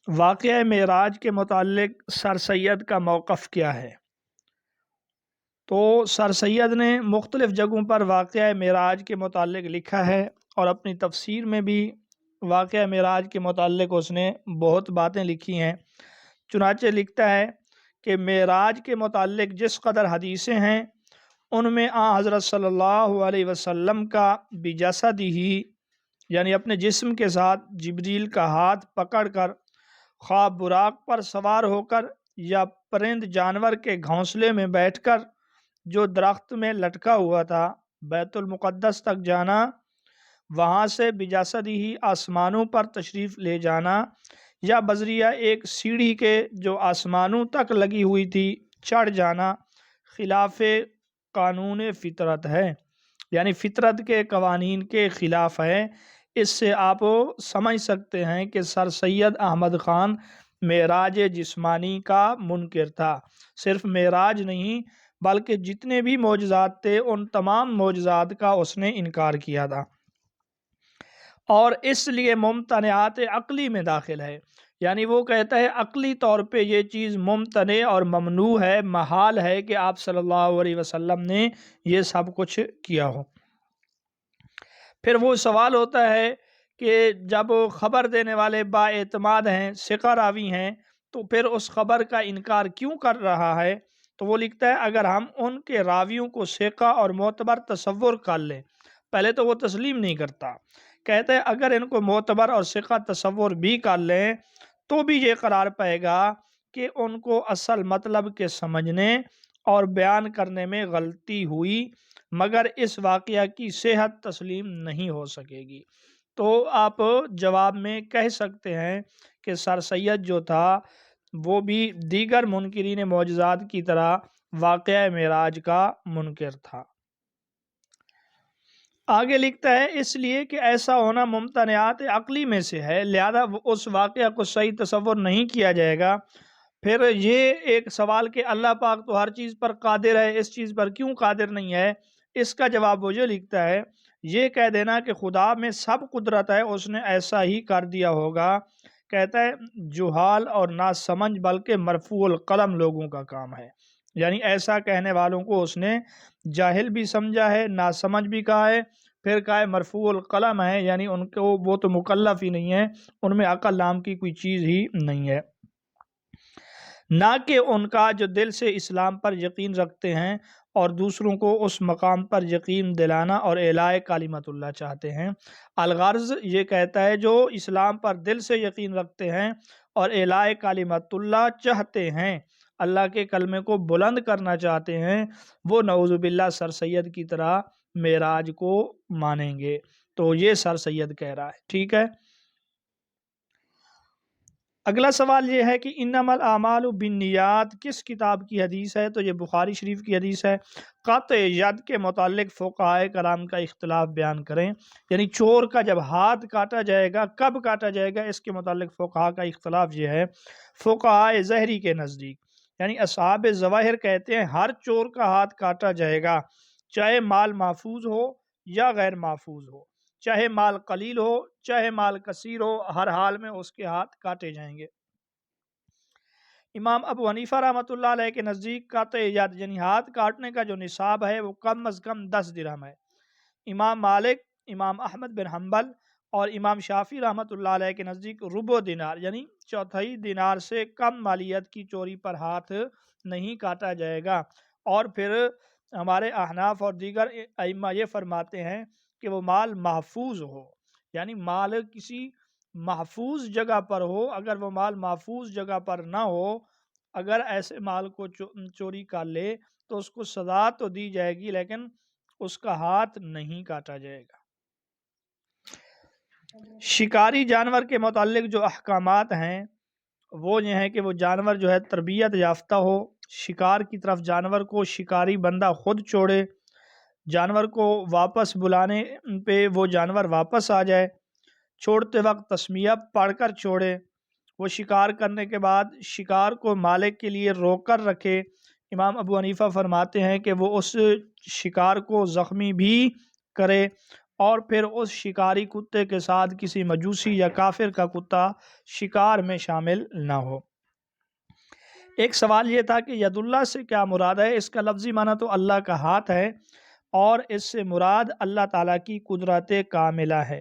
واقعہ معراج کے متعلق سر سید کا موقف کیا ہے؟ تو سر سید نے مختلف جگہوں پر واقعہ معراج کے متعلق لکھا ہے، اور اپنی تفسیر میں بھی واقعہ معراج کے متعلق اس نے بہت باتیں لکھی ہیں۔ چنانچہ لکھتا ہے کہ معراج کے متعلق جس قدر حدیثیں ہیں ان میں حضرت صلی اللہ علیہ وسلم کا بجسدہ یعنی اپنے جسم کے ساتھ جبریل کا ہاتھ پکڑ کر خواہ براق پر سوار ہو کر یا پرند جانور کے گھونسلے میں بیٹھ کر جو درخت میں لٹکا ہوا تھا بیت المقدس تک جانا، وہاں سے بجسد ہی آسمانوں پر تشریف لے جانا، یا بذریعہ ایک سیڑھی کے جو آسمانوں تک لگی ہوئی تھی چڑھ جانا، خلاف قانون فطرت ہے، یعنی فطرت کے قوانین کے خلاف ہے۔ اس سے آپ سمجھ سکتے ہیں کہ سر سید احمد خان معراج جسمانی کا منکر تھا۔ صرف معراج نہیں بلکہ جتنے بھی معجزات تھے ان تمام معجزات کا اس نے انکار کیا تھا، اور اس لیے ممتنعات عقلی میں داخل ہے، یعنی وہ کہتا ہے عقلی طور پہ یہ چیز ممتنع اور ممنوع ہے، محال ہے کہ آپ صلی اللہ علیہ وسلم نے یہ سب کچھ کیا ہو۔ پھر وہ سوال ہوتا ہے کہ جب خبر دینے والے با اعتماد ہیں، ثقہ راوی ہیں، تو پھر اس خبر کا انکار کیوں کر رہا ہے؟ تو وہ لکھتا ہے اگر ہم ان کے راویوں کو ثقہ اور معتبر تصور کر لیں، پہلے تو وہ تسلیم نہیں کرتا، کہتا ہے اگر ان کو معتبر اور ثقہ تصور بھی کر لیں تو بھی یہ قرار پائے گا کہ ان کو اصل مطلب کے سمجھنے اور بیان کرنے میں غلطی ہوئی، مگر اس واقعہ کی صحت تسلیم نہیں ہو سکے گی۔ تو آپ جواب میں کہہ سکتے ہیں کہ سر سید جو تھا وہ بھی دیگر منکرین معجزات کی طرح واقعہ معراج کا منکر تھا۔ آگے لکھتا ہے اس لیے کہ ایسا ہونا ممتنعات عقلی میں سے ہے، لہذا اس واقعہ کو صحیح تصور نہیں کیا جائے گا۔ پھر یہ ایک سوال کہ اللہ پاک تو ہر چیز پر قادر ہے، اس چیز پر کیوں قادر نہیں ہے؟ اس کا جواب وہ جو لکھتا ہے یہ کہہ دینا کہ خدا میں سب قدرت ہے، اس نے ایسا ہی کر دیا ہوگا۔ کہتا ہے جہال اور ناسمجھ بلکہ مرفوع القلم لوگوں کا کام ہے، یعنی ایسا کہنے والوں کو اس نے جاہل بھی سمجھا ہے، ناسمجھ بھی کہا ہے، پھر کہا ہے مرفوع القلم ہے، یعنی ان کو وہ تو مکلف ہی نہیں ہے، ان میں عقل نام کی کوئی چیز ہی نہیں ہے۔ نہ کہ ان کا جو دل سے اسلام پر یقین رکھتے ہیں اور دوسروں کو اس مقام پر یقین دلانا اور اعلاء کلمت اللہ چاہتے ہیں۔ الغرض یہ کہتا ہے جو اسلام پر دل سے یقین رکھتے ہیں اور اعلاء کلمت اللہ چاہتے ہیں، اللہ کے کلمے کو بلند کرنا چاہتے ہیں، وہ نعوذ باللہ سر سید کی طرح معراج کو مانیں گے۔ تو یہ سر سید کہہ رہا ہے، ٹھیک ہے۔ اگلا سوال یہ ہے کہ انما الاعمال بالنیات کس کتاب کی حدیث ہے؟ تو یہ بخاری شریف کی حدیث ہے۔ قطع ید کے متعلق فقہائے کرام کا اختلاف بیان کریں، یعنی چور کا جب ہاتھ کاٹا جائے گا کب کاٹا جائے گا، اس کے متعلق فقہا کا اختلاف یہ ہے۔ فقہائے ظاہری کے نزدیک یعنی اصحاب ظواہر کہتے ہیں ہر چور کا ہاتھ کاٹا جائے گا، چاہے مال محفوظ ہو یا غیر محفوظ ہو، چاہے مال قلیل ہو چاہے مال کثیر ہو، ہر حال میں اس کے ہاتھ کاٹے جائیں گے۔ امام ابو حنیفہ رحمۃ اللہ علیہ کے نزدیک قطع ید یعنی ہاتھ کاٹنے کا جو نصاب ہے وہ کم از کم 10 درہم ہے۔ امام مالک، امام احمد بن حنبل اور امام شافعی رحمۃ اللہ علیہ کے نزدیک ربع دینار یعنی چوتھائی دینار سے کم مالیت کی چوری پر ہاتھ نہیں کاٹا جائے گا۔ اور پھر ہمارے احناف اور دیگر ائمہ یہ فرماتے ہیں کہ وہ مال محفوظ ہو، یعنی مال کسی محفوظ جگہ پر ہو۔ اگر وہ مال محفوظ جگہ پر نہ ہو، اگر ایسے مال کو چوری کر لے تو اس کو سزا تو دی جائے گی لیکن اس کا ہاتھ نہیں کاٹا جائے گا۔ شکاری جانور کے متعلق جو احکامات ہیں وہ یہ ہیں کہ وہ جانور جو ہے تربیت یافتہ ہو، شکار کی طرف جانور کو شکاری بندہ خود چھوڑے، جانور کو واپس بلانے پہ وہ جانور واپس آ جائے، چھوڑتے وقت تسمیہ پڑھ کر چھوڑے، وہ شکار کرنے کے بعد شکار کو مالک کے لیے روک کر رکھے۔ امام ابو حنیفہ فرماتے ہیں کہ وہ اس شکار کو زخمی بھی کرے اور پھر اس شکاری کتے کے ساتھ کسی مجوسی یا کافر کا کتا شکار میں شامل نہ ہو۔ ایک سوال یہ تھا کہ ید اللہ سے کیا مراد ہے؟ اس کا لفظی معنی تو اللہ کا ہاتھ ہے، اور اس سے مراد اللہ تعالیٰ کی قدرت کاملہ ہے۔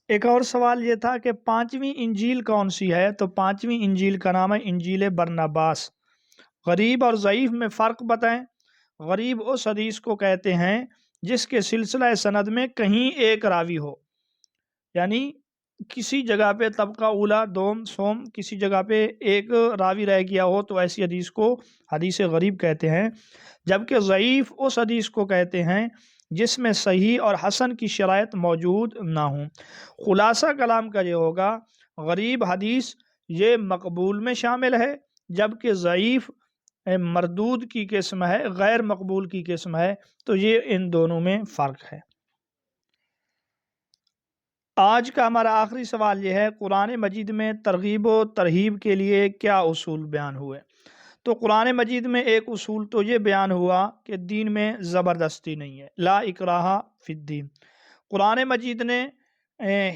ایک اور سوال یہ تھا کہ پانچویں انجیل کون سی ہے؟ تو پانچویں انجیل کا نام ہے انجیل برناباس۔ غریب اور ضعیف میں فرق بتائیں۔ غریب اس حدیث کو کہتے ہیں جس کے سلسلہ سند میں کہیں ایک راوی ہو، یعنی کسی جگہ پہ طبقہ اولا دوم سوم کسی جگہ پہ ایک راوی رہ گیا ہو تو ایسی حدیث کو حدیث غریب کہتے ہیں۔ جبکہ ضعیف اس حدیث کو کہتے ہیں جس میں صحیح اور حسن کی شرائط موجود نہ ہوں۔ خلاصہ کلام کا یہ ہوگا، غریب حدیث یہ مقبول میں شامل ہے، جبکہ ضعیف مردود کی قسم ہے، غیر مقبول کی قسم ہے۔ تو یہ ان دونوں میں فرق ہے۔ آج کا ہمارا آخری سوال یہ ہے، قرآن مجید میں ترغیب و ترہیب کے لیے کیا اصول بیان ہوئے؟ تو قرآن مجید میں ایک اصول تو یہ بیان ہوا کہ دین میں زبردستی نہیں ہے، لا اکراہ فی الدین۔ قرآن مجید نے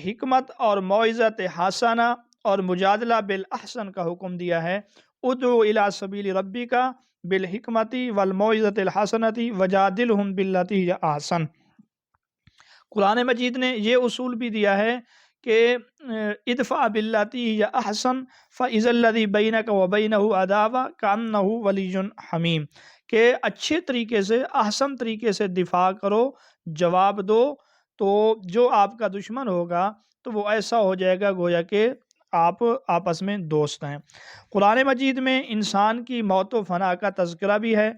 حکمت اور موعظت حسنہ اور مجادلہ بالاحسن کا حکم دیا ہے۔ ادعو الی سبیل ربک بالحکمت والموعظۃ الحسنۃ وجادلہم باللتی ہی احسن۔ قرآن مجید نے یہ اصول بھی دیا ہے کہ ادفع باللتی ہی احسن فاذا الذی بینک وبینہ عداوۃ کانہ ولی حمیم، کہ اچھے طریقے سے احسن طریقے سے دفاع کرو، جواب دو، تو جو آپ کا دشمن ہوگا تو وہ ایسا ہو جائے گا گویا کہ آپ آپس میں دوست ہیں۔ قرآن مجید میں انسان کی موت و فنا کا تذکرہ بھی ہے،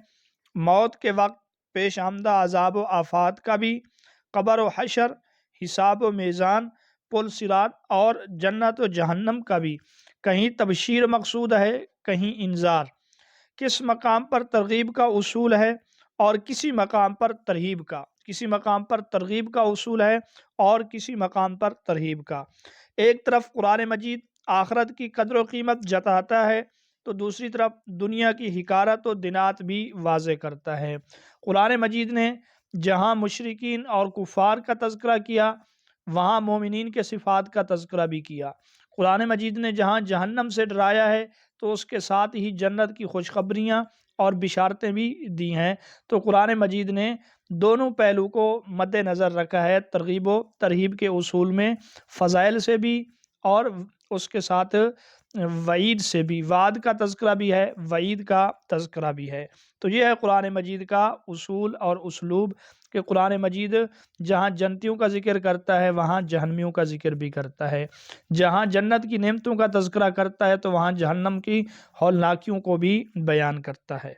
موت کے وقت پیش آمدہ عذاب و آفات کا بھی، قبر و حشر، حساب و میزان، پل صراط اور جنت و جہنم کا بھی۔ کہیں تبشیر مقصود ہے، کہیں انذار۔ کس مقام پر ترغیب کا اصول ہے اور کسی مقام پر ترہیب کا، کسی مقام پر ترغیب کا اصول ہے اور کسی مقام پر ترہیب کا۔ ایک طرف قرآن مجید آخرت کی قدر و قیمت جتاتا ہے تو دوسری طرف دنیا کی حقارت و دنات بھی واضح کرتا ہے۔ قرآن مجید نے جہاں مشرکین اور کفار کا تذکرہ کیا، وہاں مومنین کے صفات کا تذکرہ بھی کیا۔ قرآن مجید نے جہاں جہنم سے ڈرایا ہے تو اس کے ساتھ ہی جنت کی خوشخبریاں اور بشارتیں بھی دی ہیں۔ تو قرآن مجید نے دونوں پہلو کو مد نظر رکھا ہے، ترغیب و ترہیب کے اصول میں، فضائل سے بھی اور اس کے ساتھ وعید سے بھی، وعد کا تذکرہ بھی ہے، وعید کا تذکرہ بھی ہے۔ تو یہ ہے قرآن مجید کا اصول اور اسلوب کہ قرآن مجید جہاں جنتیوں کا ذکر کرتا ہے وہاں جہنمیوں کا ذکر بھی کرتا ہے، جہاں جنت کی نعمتوں کا تذکرہ کرتا ہے تو وہاں جہنم کی ہولناکیوں کو بھی بیان کرتا ہے۔